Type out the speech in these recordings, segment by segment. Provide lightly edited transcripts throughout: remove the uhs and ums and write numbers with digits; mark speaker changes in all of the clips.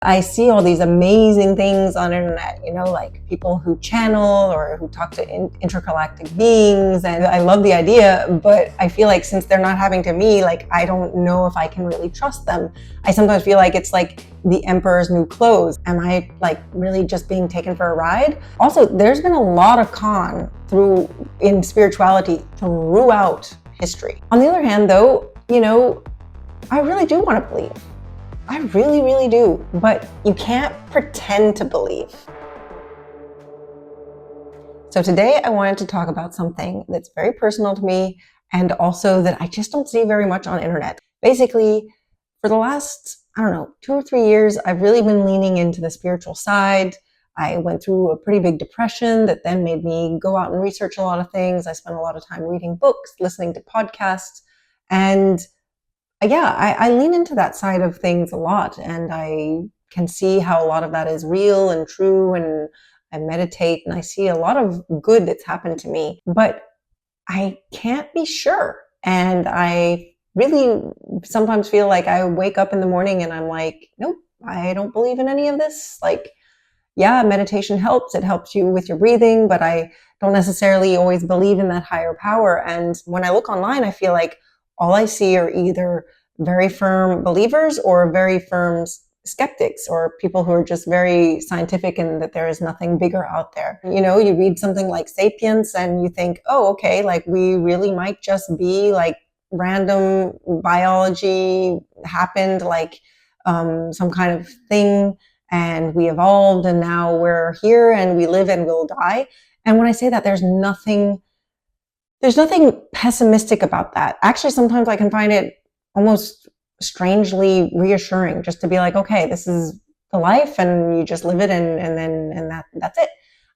Speaker 1: I see all these amazing things on internet, like people who channel or who talk to intergalactic beings. And I love the idea, but I feel like since they're not having to me, like, I don't know if I can really trust them. I sometimes feel like it's like the emperor's new clothes. Am I like really just being taken for a ride? Also, there's been a lot of con in spirituality throughout history. On the other hand, though, I really do want to believe. I really, really do, but you can't pretend to believe. So today I wanted to talk about something that's very personal to me and also that I just don't see very much on internet. Basically, for the last, 2 or 3 years, I've really been leaning into the spiritual side. I went through a pretty big depression that then made me go out and research a lot of things. I spent a lot of time reading books, listening to podcasts, and I lean into that side of things a lot, and I can see how a lot of that is real and true, and I meditate and I see a lot of good that's happened to me, but I can't be sure. And I really sometimes feel like I wake up in the morning and I'm like, nope, I don't believe in any of this. Like, yeah, meditation helps. It helps you with your breathing, but I don't necessarily always believe in that higher power. And when I look online, I feel like all I see are either very firm believers or very firm skeptics, or people who are just very scientific and that there is nothing bigger out there. You read something like Sapiens and you think, oh, okay, like we really might just be like random biology happened, like some kind of thing, and we evolved and now we're here and we live and we'll die. And when I say that, there's nothing pessimistic about that. Actually, sometimes I can find it almost strangely reassuring just to be like, okay, this is the life and you just live it and that's it.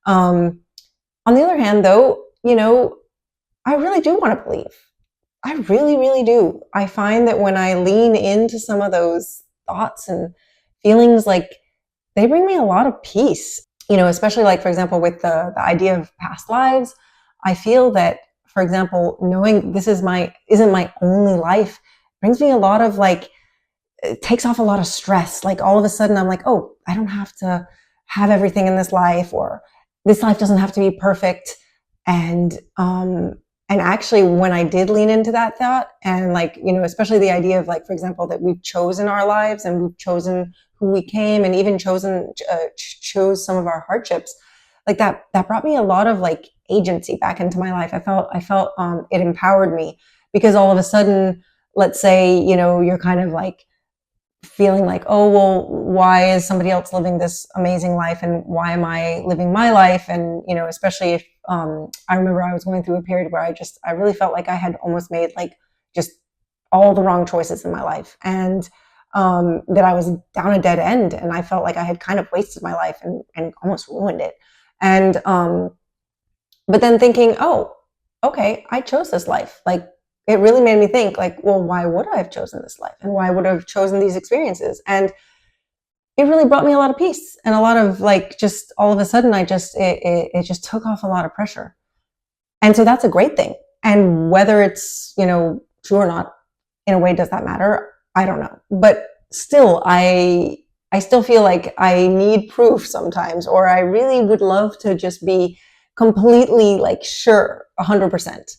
Speaker 1: On the other hand, though, I really do want to believe. I really, really do. I find that when I lean into some of those thoughts and feelings, like they bring me a lot of peace, especially like, for example, with the idea of past lives. I feel that, for example, knowing this isn't my only life brings me a lot of it takes off a lot of stress. Like all of a sudden I'm like, oh, I don't have to have everything in this life, or this life doesn't have to be perfect. And actually when I did lean into that thought and especially the idea of for example, that we've chosen our lives and we've chosen who we came and even chose some of our hardships, like that brought me a lot of agency back into my life. I felt it empowered me, because all of a sudden, let's say, you're kind of feeling like, oh, well, why is somebody else living this amazing life and why am I living my life? And, especially if, I remember I was going through a period where I really felt like I had almost made just all the wrong choices in my life, and that I was down a dead end, and I felt like I had kind of wasted my life and almost ruined it. And, but then thinking, oh, okay, I chose this life. It really made me think well, why would I have chosen this life? And why would I have chosen these experiences? And it really brought me a lot of peace and a lot of just all of a sudden it just took off a lot of pressure. And so that's a great thing. And whether it's, true or not, in a way, does that matter? I don't know. But still, I still feel like I need proof sometimes, or I really would love to just be completely sure 100%.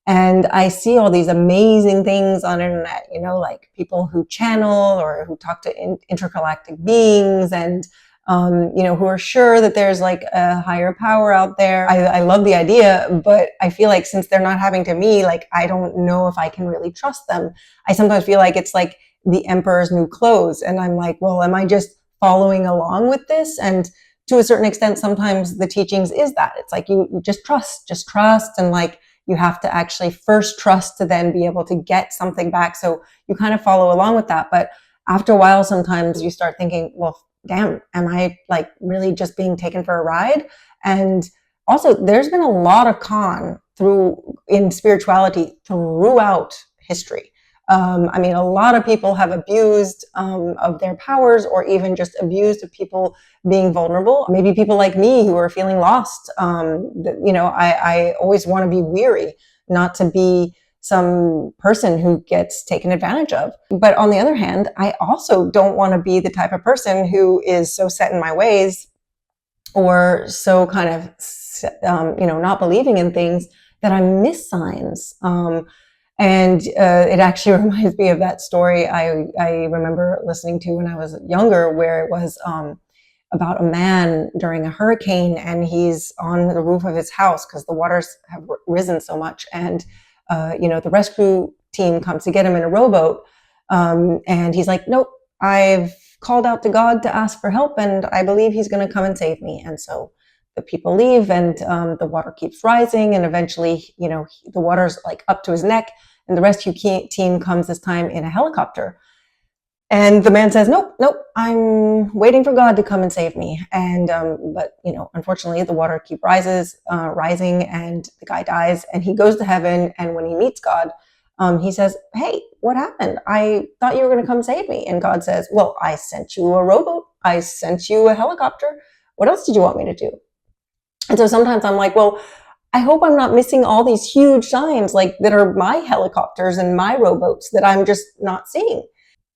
Speaker 1: And I see all these amazing things on internet, like people who channel or who talk to intergalactic beings and, who are sure that there's a higher power out there. I love the idea, but I feel like since they're not having to me, I don't know if I can really trust them. I sometimes feel like it's like the emperor's new clothes. And I'm like, well, am I just following along with this? And to a certain extent, sometimes the teachings is that it's you just trust. And you have to actually first trust to then be able to get something back. So you kind of follow along with that. But after a while, sometimes you start thinking, well, damn, am I really just being taken for a ride? And also there's been a lot of con in spirituality throughout history. A lot of people have abused of their powers, or even just abused of people being vulnerable. Maybe people like me who are feeling lost. I always want to be weary, not to be some person who gets taken advantage of. But on the other hand, I also don't want to be the type of person who is so set in my ways or so kind of, not believing in things that I miss signs. And it actually reminds me of that story I remember listening to when I was younger, where it was about a man during a hurricane, and he's on the roof of his house because the waters have risen so much. And, the rescue team comes to get him in a rowboat. And he's like, nope, I've called out to God to ask for help, and I believe he's going to come and save me. And so the people leave, and the water keeps rising, and eventually, the water's like up to his neck, and the rescue team comes this time in a helicopter. And the man says, nope, I'm waiting for God to come and save me. And, but, unfortunately the water keeps rising, and the guy dies, and he goes to heaven. And when he meets God, he says, hey, what happened? I thought you were going to come save me. And God says, well, I sent you a rowboat. I sent you a helicopter. What else did you want me to do? And so sometimes I'm like, well, I hope I'm not missing all these huge signs like that are my helicopters and my rowboats that I'm just not seeing.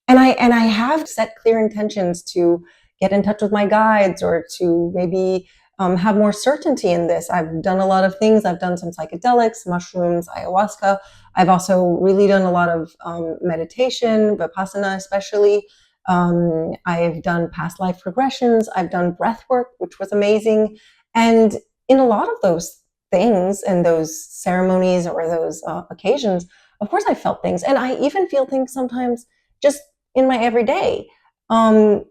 Speaker 1: And I have set clear intentions to get in touch with my guides, or to maybe have more certainty in this. I've done a lot of things. I've done some psychedelics, mushrooms, ayahuasca. I've also really done a lot of meditation, vipassana especially. I've done past life regressions. I've done breath work, which was amazing. And in a lot of those things and those ceremonies or those occasions, of course I felt things. And I even feel things sometimes just in my everyday. But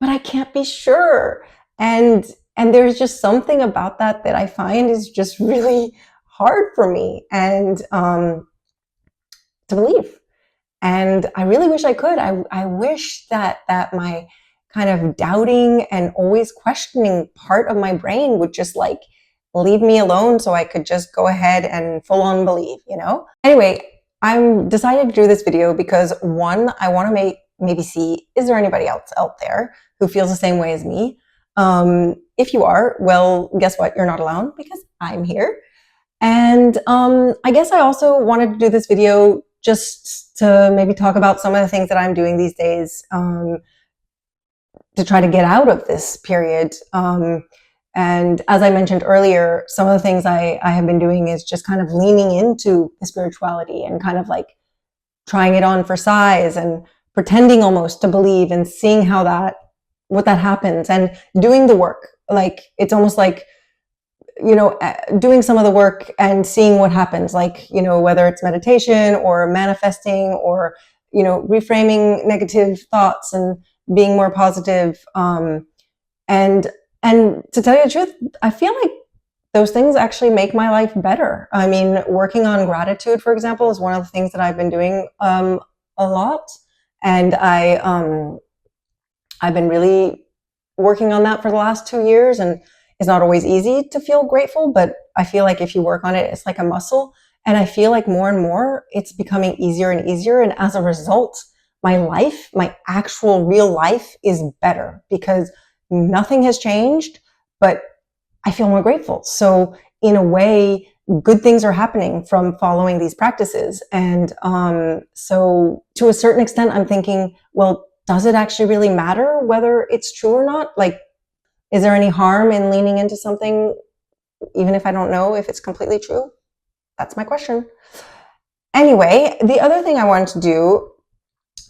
Speaker 1: I can't be sure. And there's just something about that I find is just really hard for me and to believe. And I really wish I could. I wish that my kind of doubting and always questioning part of my brain would just like leave me alone, so I could just go ahead and full on believe, Anyway, I'm decided to do this video because, one, I want to maybe see, is there anybody else out there who feels the same way as me? If you are, well, guess what? You're not alone, because I'm here. And I guess I also wanted to do this video just to maybe talk about some of the things that I'm doing these days to try to get out of this period. And as I mentioned earlier, some of the things I have been doing is just kind of leaning into the spirituality and kind of like trying it on for size and pretending almost to believe and seeing what that happens, and doing the work. Like, it's almost like, doing some of the work and seeing what happens, like, whether it's meditation or manifesting or, reframing negative thoughts and being more positive. And to tell you the truth, I feel like those things actually make my life better. I mean, working on gratitude, for example, is one of the things that I've been doing a lot. And I've been really working on that for the last 2 years. And it's not always easy to feel grateful, but I feel like if you work on it, it's like a muscle. And I feel like more and more it's becoming easier and easier. And as a result, my life, my actual real life, is better because nothing has changed, but I feel more grateful. So in a way, good things are happening from following these practices. And so to a certain extent, I'm thinking, well, does it actually really matter whether it's true or not? Like, is there any harm in leaning into something, even if I don't know if it's completely true? That's my question. Anyway, the other thing I wanted to do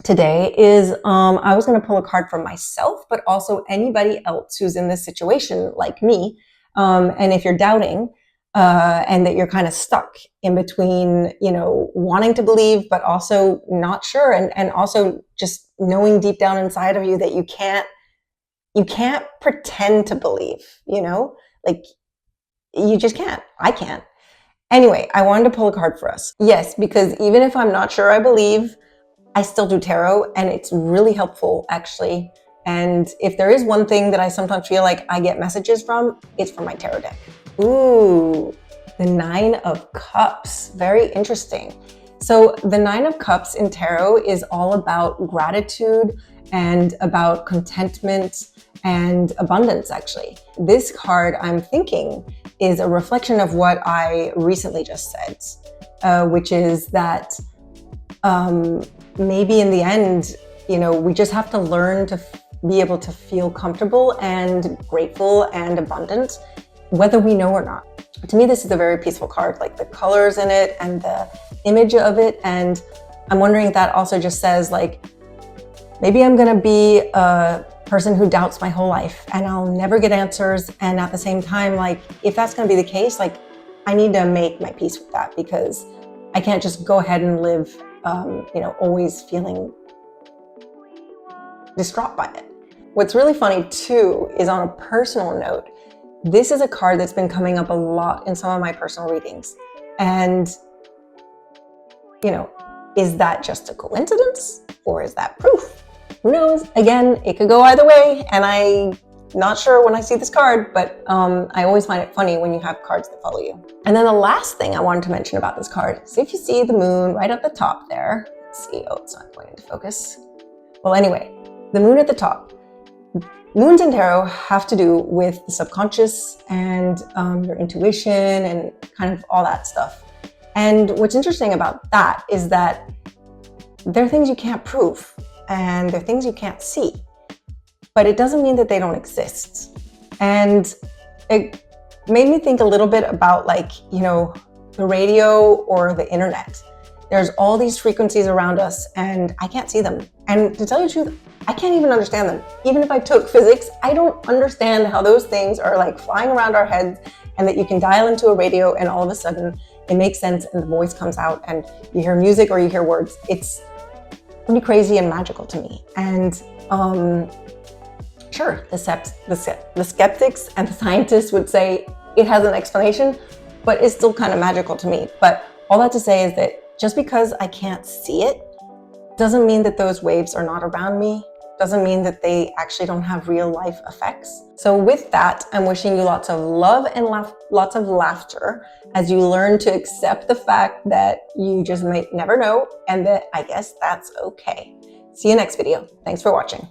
Speaker 1: today is I was going to pull a card for myself, but also anybody else who's in this situation like me. And if you're doubting and that you're kind of stuck in between, wanting to believe, but also not sure, and also just knowing deep down inside of you that you can't pretend to believe, like you just can't. I can't. Anyway, I wanted to pull a card for us. Yes, because even if I'm not sure I believe, I still do tarot, and it's really helpful, actually. And if there is one thing that I sometimes feel like I get messages from, it's from my tarot deck. Ooh, the 9 of Cups. Very interesting. So the 9 of Cups in tarot is all about gratitude and about contentment and abundance, actually. This card, I'm thinking, is a reflection of what I recently just said. which is that maybe in the end, we just have to learn to be able to feel comfortable and grateful and abundant, whether we know or not. To me, this is a very peaceful card, like the colors in it and the image of it. And I'm wondering if that also just says, like, maybe I'm going to be a person who doubts my whole life and I'll never get answers. And at the same time, like, if that's going to be the case, like, I need to make my peace with that, because I can't just go ahead and live, always feeling distraught by it. What's really funny too is, on a personal note, this is a card that's been coming up a lot in some of my personal readings. And, is that just a coincidence, or is that proof? Who knows? Again, it could go either way, and I'm not sure when I see this card, but I always find it funny when you have cards that follow you. And then the last thing I wanted to mention about this card is, if you see the moon right at the top there, let's see, oh, it's not going into focus. Well, anyway, the moon at the top. Moons in tarot have to do with the subconscious and your intuition and kind of all that stuff. And what's interesting about that is that there are things you can't prove and there are things you can't see, but it doesn't mean that they don't exist. And it made me think a little bit about, like, the radio or the internet. There's all these frequencies around us and I can't see them. And to tell you the truth, I can't even understand them. Even if I took physics, I don't understand how those things are like flying around our heads, and that you can dial into a radio and all of a sudden it makes sense and the voice comes out and you hear music or you hear words. It's pretty crazy and magical to me. And sure, the skeptics and the scientists would say it has an explanation, but it's still kind of magical to me. But all that to say is that just because I can't see it doesn't mean that those waves are not around me. Doesn't mean that they actually don't have real life effects. So with that, I'm wishing you lots of love and lots of laughter as you learn to accept the fact that you just might never know, and that I guess that's okay. See you next video. Thanks for watching.